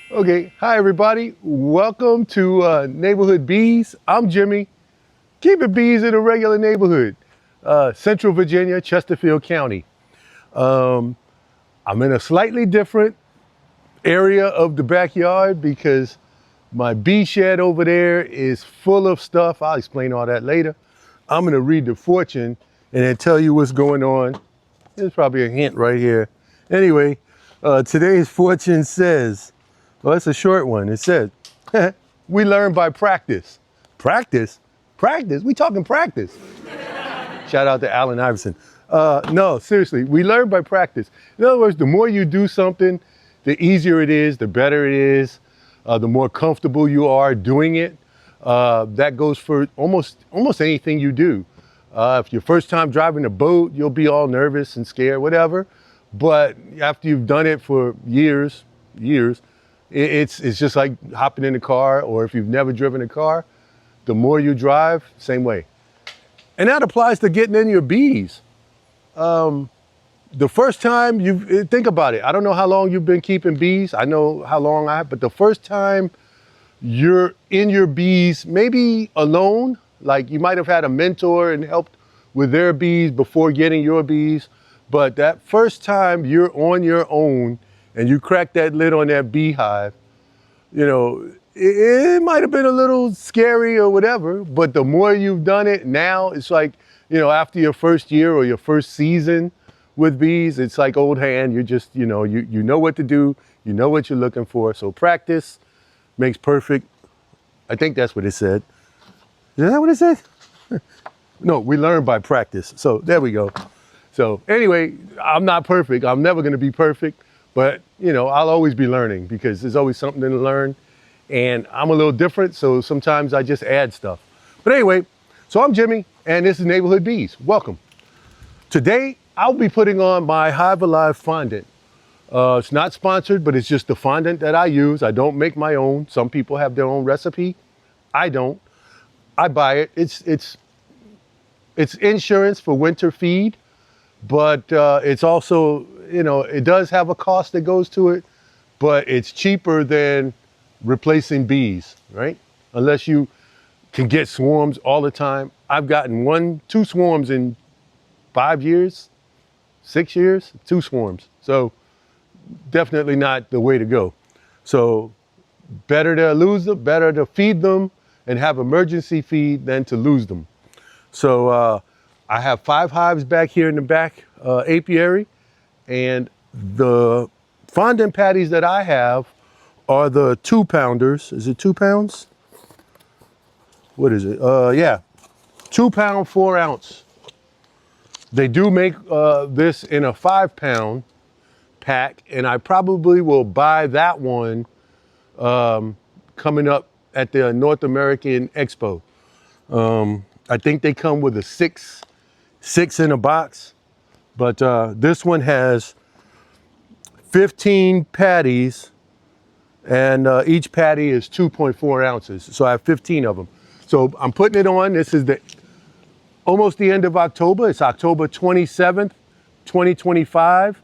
Okay, hi everybody. Welcome to Neighborhood Bees. I'm Jimmy. Keeping bees in a regular neighborhood. Central Virginia, Chesterfield County. I'm in a slightly different area of the backyard because my bee shed over there is full of stuff. I'll explain all that later. I'm gonna read the fortune and then tell you what's going on. There's probably a hint right here. Anyway, today's fortune says, well, it's a short one. It says, we learn by practice. Practice? Practice? We talking practice. Shout out to Allen Iverson. No, seriously, we learn by practice. In other words, the more you do something, the easier it is, the better it is, the more comfortable you are doing it. That goes for almost anything you do. If your first time driving a boat, you'll be all nervous and scared, whatever. But after you've done it for years, it's just like hopping in a car, or if you've never driven a car, the more you drive, same way. And that applies to getting in your bees. The first time think about it. I don't know how long you've been keeping bees. I know how long I have, but the first time you're in your bees, maybe alone, like you might have had a mentor and helped with their bees before getting your bees. But that first time you're on your own and you crack that lid on that beehive, you know, it might have been a little scary or whatever, but the more you've done it now, it's like, you know, after your first year or your first season with bees, it's like old hand. You're just, you know what to do, you know what you're looking for. So practice makes perfect. I think that's what it said. Is that what it said? No, we learn by practice. So there we go. So anyway, I'm not perfect. I'm never going to be perfect, but you know, I'll always be learning because there's always something to learn. And I'm a little different, so sometimes I just add stuff. But anyway, so I'm Jimmy, and this is Neighborhood Bees. Welcome. Today, I'll be putting on my Hive Alive Fondant. It's not sponsored, but it's just the fondant that I use. I don't make my own. Some people have their own recipe. I don't. I buy it. It's insurance for winter feed, but it's also, you know, it does have a cost that goes to it, but it's cheaper than replacing bees, right? Unless you can get swarms all the time. I've gotten 2 swarms in 5 years, 6 years, 2 swarms. So definitely not the way to go. So better to lose them, better to feed them and have emergency feed than to lose them. So I have 5 hives back here in the back apiary, and the fondant patties that I have are the 2-pounders. Is it 2 pounds? What is it? Yeah, 2 pound, 4 ounce. They do make this in a 5-pound pack, and I probably will buy that one coming up at the North American Expo. I think they come with a six in a box, but this one has 15 patties, and each patty is 2.4 ounces. So I have 15 of them. So I'm putting it on. This is almost the end of October. It's October 27th, 2025.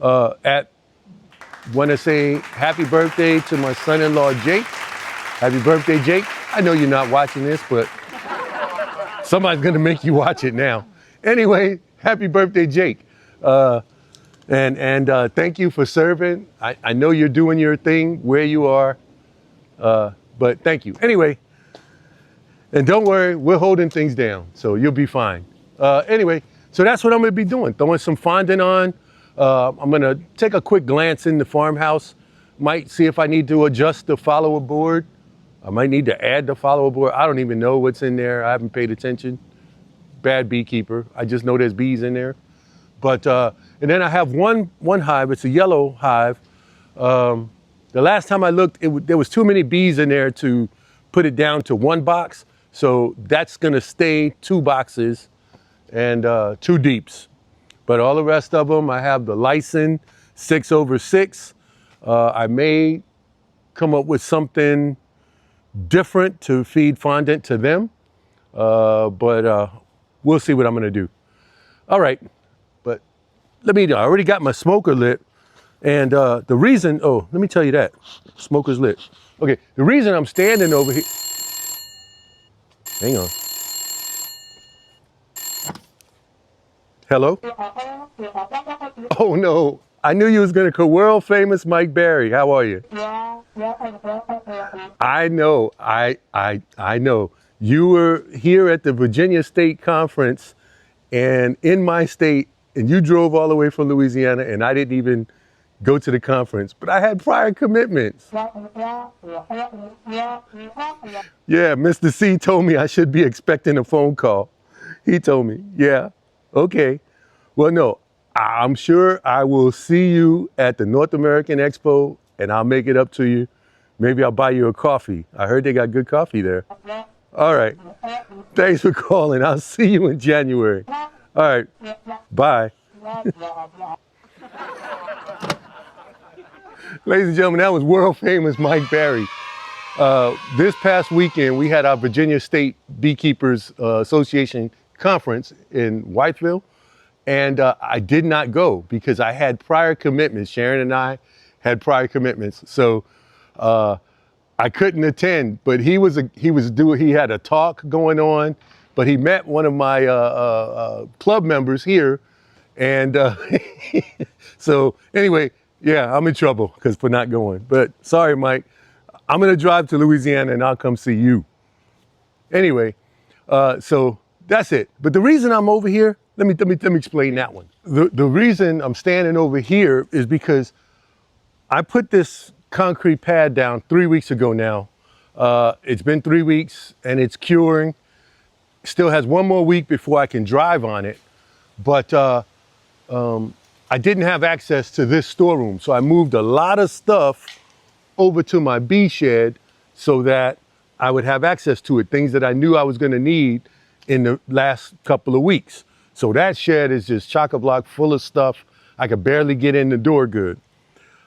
Want to say happy birthday to my son-in-law, Jake. Happy birthday, Jake. I know you're not watching this, but somebody's going to make you watch it now. Anyway, happy birthday, Jake. And thank you for serving. I know you're doing your thing where you are, but thank you. Anyway, and don't worry, we're holding things down, so you'll be fine. Anyway, so that's what I'm going to be doing, throwing some fondant on. I'm going to take a quick glance in the farmhouse. Might see if I need to adjust the follower board. I might need to add the follower board. I don't even know what's in there. I haven't paid attention. Bad beekeeper. I just know there's bees in there. But and then I have one hive. It's a yellow hive. The last time I looked, there was too many bees in there to put it down to 1 box. So that's gonna stay 2 boxes and 2 deeps. But all the rest of them, I have the Lyson 6/6. I may come up with something different to feed fondant to them, but we'll see what I'm gonna do. All right, but I already got my smoker lit, And the reason, oh, let me tell you that. Smoker's lit. Okay, the reason I'm standing over here, hang on. Hello? Oh no, I knew you was gonna call world famous Mike Barry. How are you? I know, I know. You were here at the Virginia State Conference and in my state, and you drove all the way from Louisiana, and I didn't even go to the conference, but I had prior commitments. Yeah, Mr. C told me I should be expecting a phone call. He told me, yeah, okay. Well, no, I'm sure I will see you at the North American Expo and I'll make it up to you. Maybe I'll buy you a coffee. I heard they got good coffee there. All right. Thanks for calling. I'll see you in January. All right. Bye. Ladies and gentlemen, that was world famous Mike Barry. This past weekend, we had our Virginia State Beekeepers Association conference in Whiteville, and I did not go because I had prior commitments. Sharon and I had prior commitments, so I couldn't attend. But he had a talk going on, but he met one of my club members here, and so anyway, yeah, I'm in trouble for not going. But sorry, Mike. I'm gonna drive to Louisiana and I'll come see you. Anyway, so that's it. But the reason I'm over here, let me explain that one. The reason I'm standing over here is because I put this concrete pad down 3 weeks ago now. It's been 3 weeks and it's curing. Still has one more week before I can drive on it. But I didn't have access to this storeroom, so I moved a lot of stuff over to my bee shed so that I would have access to it, things that I knew I was gonna need in the last couple of weeks. So that shed is just chock-a-block full of stuff. I could barely get in the door good.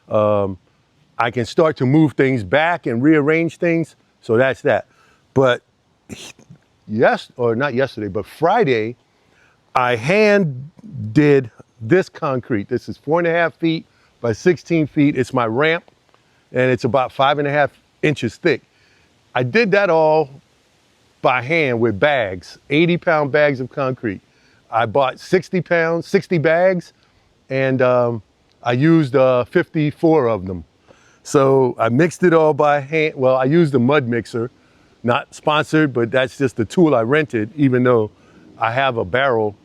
I can start to move things back and rearrange things, so that's that. But not yesterday, but Friday, I hand did this concrete. This is 4.5 feet by 16 feet. It's my ramp, and it's about 5.5 inches thick. I did that all by hand with bags, 80-pound bags of concrete. I bought 60 bags, and I used 54 of them. So I mixed it all by hand. Well, I used a mud mixer, not sponsored, but that's just the tool I rented, even though I have a barrel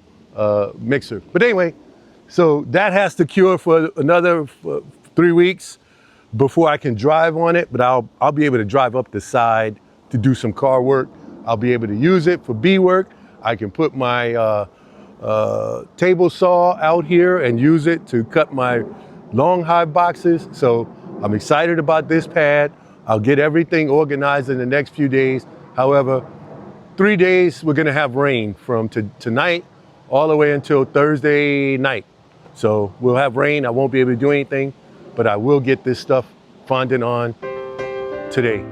mixer. But anyway, so that has to cure for another 3 weeks before I can drive on it, but I'll be able to drive up the side to do some car work. I'll be able to use it for bee work. I can put my table saw out here and use it to cut my long hive boxes. So I'm excited about this pad. I'll get everything organized in the next few days. However, 3 days we're gonna have rain from tonight all the way until Thursday night. So we'll have rain. I won't be able to do anything, but I will get this stuff fondant on today.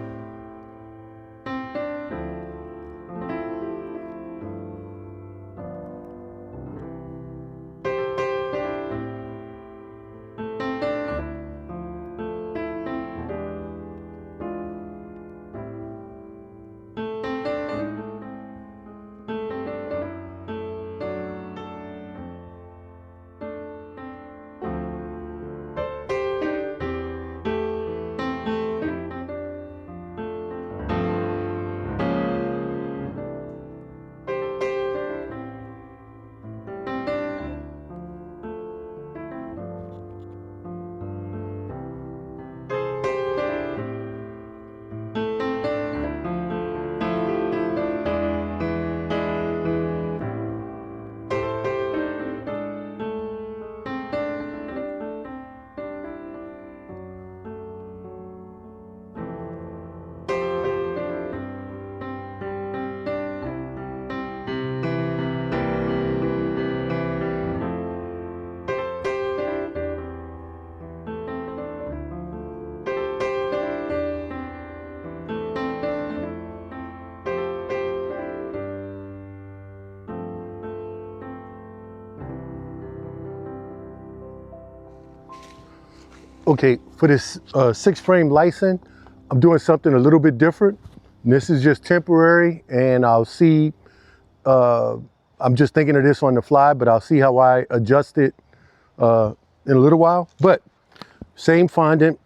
Okay, for this 6-frame Lyson, I'm doing something a little bit different. This is just temporary, and I'll see, I'm just thinking of this on the fly, but I'll see how I adjust it in a little while. But same fondant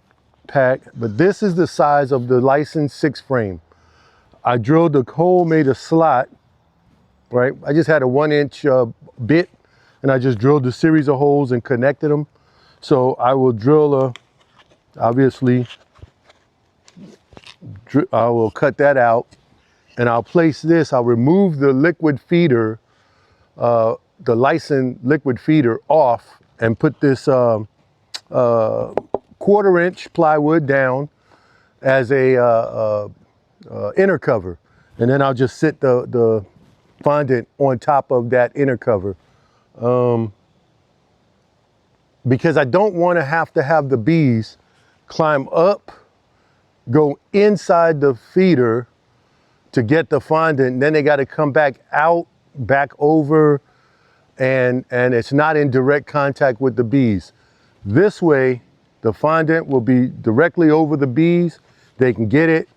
pack, but this is the size of the Lyson 6-frame. I drilled the hole, made a slot, right? I just had a 1-inch bit, and I just drilled a series of holes and connected them. So I will drill obviously, I will cut that out, and I'll place this, I'll remove the liquid feeder, the Lyson liquid feeder off, and put this 1/4-inch plywood down as a inner cover. And then I'll just sit the fondant on top of that inner cover. Because I don't want to have the bees climb up, go inside the feeder to get the fondant, and then they got to come back out, back over, and it's not in direct contact with the bees. This way, the fondant will be directly over the bees. They can get it,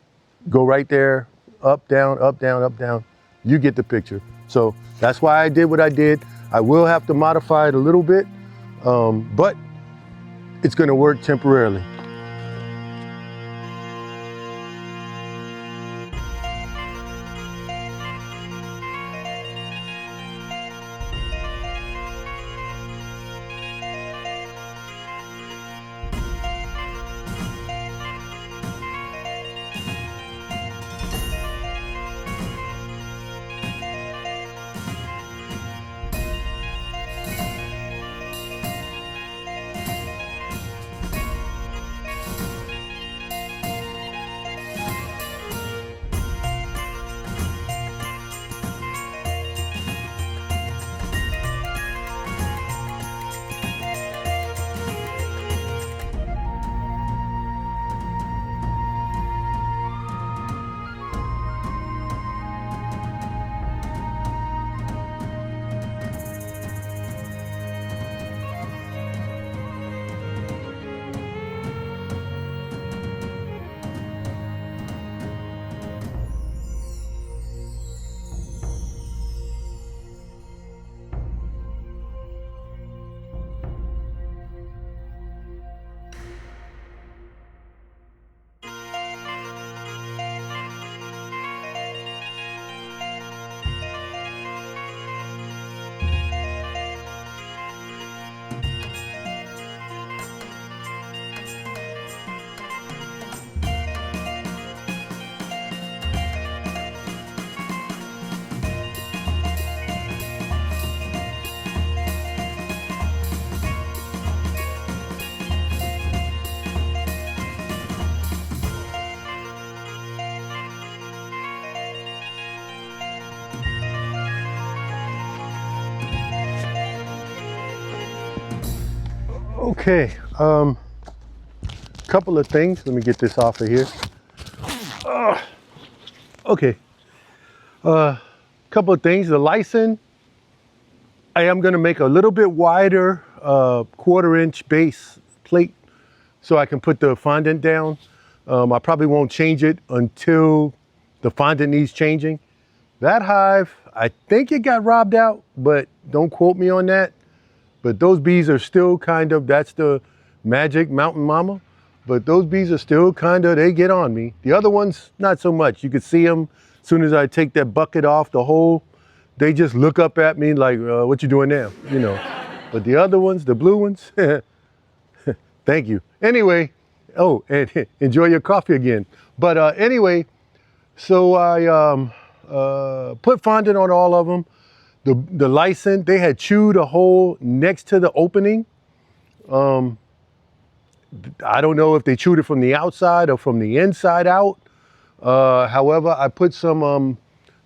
go right there, up, down, up, down, up, down. You get the picture. So that's why I did what I did. I will have to modify it a little bit, but it's gonna work temporarily. Okay, couple of things. Let me get this off of here. Okay, couple of things. The Lyson, I am going to make a little bit wider 1/4-inch base plate so I can put the fondant down. I probably won't change it until the fondant needs changing. That hive, I think it got robbed out, but don't quote me on that. But those bees are still kind of, that's the magic mountain mama. But those bees are still kind of, they get on me. The other ones, not so much. You could see them as soon as I take that bucket off the hole, they just look up at me like, what you doing now? You know. But the other ones, the blue ones, thank you. Anyway, oh, and enjoy your coffee again. But anyway, so I put fondant on all of them. The Lyson, they had chewed a hole next to the opening. I don't know if they chewed it from the outside or from the inside out. However, I put some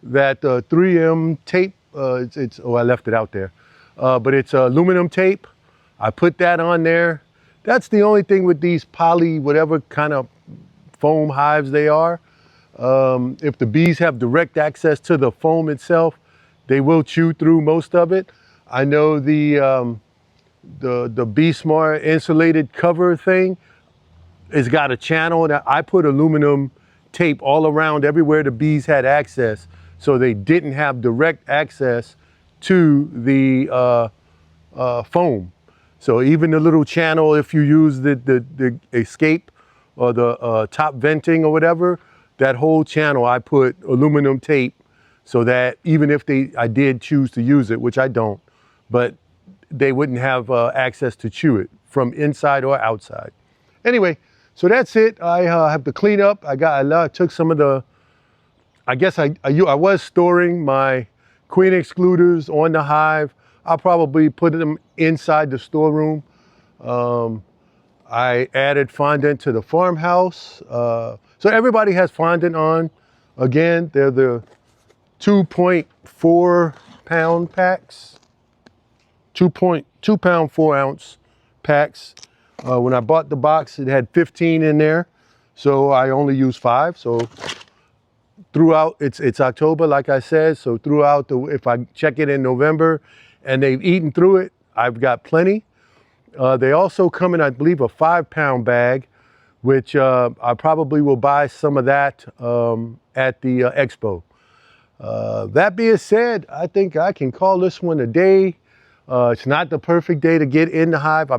that 3M tape. Oh, I left it out there. But it's aluminum tape. I put that on there. That's the only thing with these poly, whatever kind of foam hives they are. If the bees have direct access to the foam itself, they will chew through most of it. I know the the Be Smart insulated cover thing, it's got a channel that I put aluminum tape all around everywhere the bees had access, so they didn't have direct access to the foam. So even the little channel, if you use the escape or the top venting or whatever, that whole channel I put aluminum tape so that even if I did choose to use it, which I don't, but they wouldn't have access to chew it from inside or outside. Anyway, so that's it. I have to clean up. I took some of the, I guess I was storing my queen excluders on the hive. I'll probably put them inside the storeroom. I added fondant to the farmhouse. So everybody has fondant on. Again, they're the 2.4 pound packs. 2 pound, 4 ounce packs. When I bought the box, it had 15 in there. So I only used 5. So throughout, it's October, like I said. So throughout, if I check it in November and they've eaten through it, I've got plenty. They also come in, I believe, a 5 pound bag, which I probably will buy some of that at the expo. That being said, I think I can call this one a day. It's not the perfect day to get in the hive.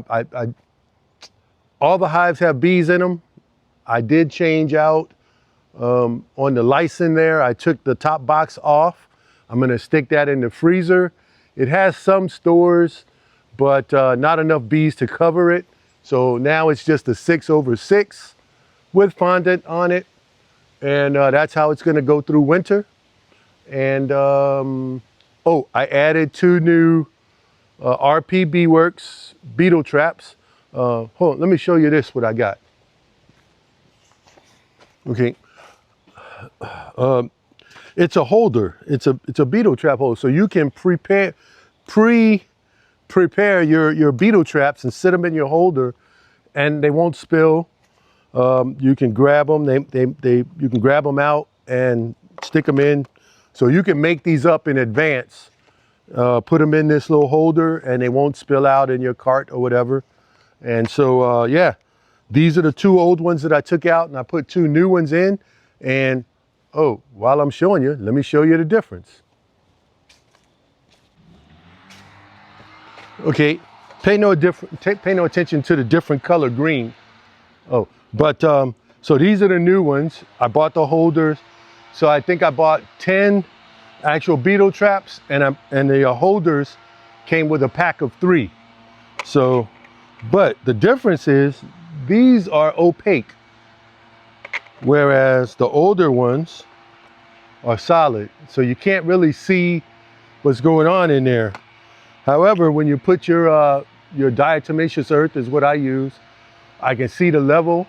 All the hives have bees in them. I did change out on the Lyson there. I took the top box off. I'm gonna stick that in the freezer. It has some stores, but not enough bees to cover it. So now it's just a 6/6 with fondant on it. And that's how it's gonna go through winter. And oh, I added 2 new RP Works Beetle Traps. Hold on, let me show you this, what I got. Okay. It's a holder. It's a beetle trap holder. So you can prepare your beetle traps and sit them in your holder and they won't spill. You can grab them. You can grab them out and stick them in. So you can make these up in advance. Put them in this little holder and they won't spill out in your cart or whatever. And so, yeah, these are the 2 old ones that I took out and I put 2 new ones in. And, oh, while I'm showing you, let me show you the difference. Okay, pay no attention to the different color green. Oh, but, so these are the new ones. I bought the holders. So I think I bought 10 actual beetle traps and the holders came with a pack of 3. So, but the difference is these are opaque, whereas the older ones are solid. So you can't really see what's going on in there. However, when you put your diatomaceous earth is what I use, I can see the level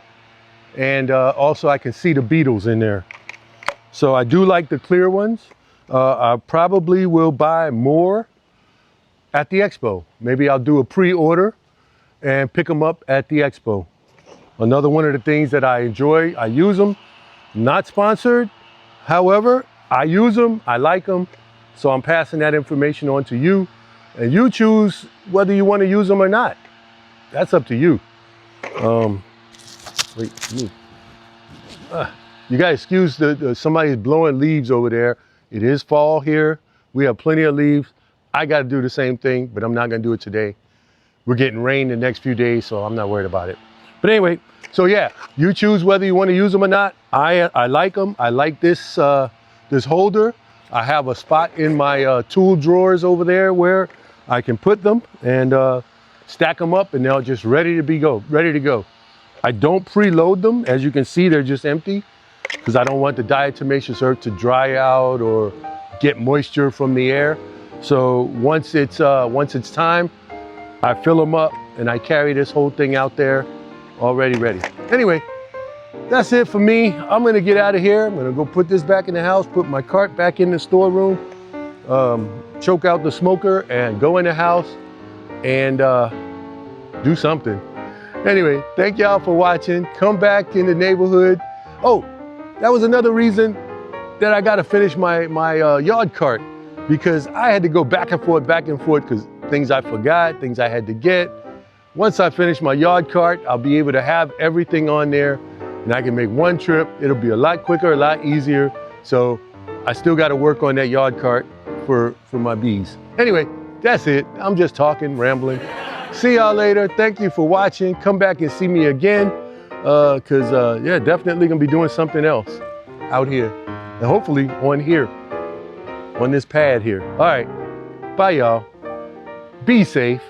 and also I can see the beetles in there. So I do like the clear ones. I probably will buy more at the expo. Maybe I'll do a pre-order and pick them up at the expo. Another one of the things that I enjoy, I use them, not sponsored. However, I use them, I like them. So I'm passing that information on to you and you choose whether you want to use them or not. That's up to you. Wait, me. You gotta excuse somebody's blowing leaves over there. It is fall here. We have plenty of leaves. I gotta do the same thing, but I'm not gonna do it today. We're getting rain the next few days, so I'm not worried about it. But anyway, so yeah, you choose whether you want to use them or not. I like them. I like this this holder. I have a spot in my tool drawers over there where I can put them and stack them up, and they're just ready to go. I don't preload them. As you can see, they're just empty because I don't want the diatomaceous earth to dry out or get moisture from the air. So once it's time, I fill them up and I carry this whole thing out there already ready. Anyway, that's it for me. I'm gonna get out of here. I'm gonna go put this back in the house, put my cart back in the storeroom, choke out the smoker and go in the house and do something. Anyway, thank y'all for watching. Come back in the neighborhood. Oh, that was another reason that I gotta finish my yard cart, because I had to go back and forth because things I forgot, things I had to get. Once I finish my yard cart, I'll be able to have everything on there and I can make one trip. It'll be a lot quicker, a lot easier. So I still got to work on that yard cart for my bees. Anyway, that's it. I'm just talking, rambling. See y'all later. Thank you for watching. Come back and see me again. Yeah, definitely gonna be doing something else out here. And hopefully on here, on this pad here. All right, bye y'all. Be safe.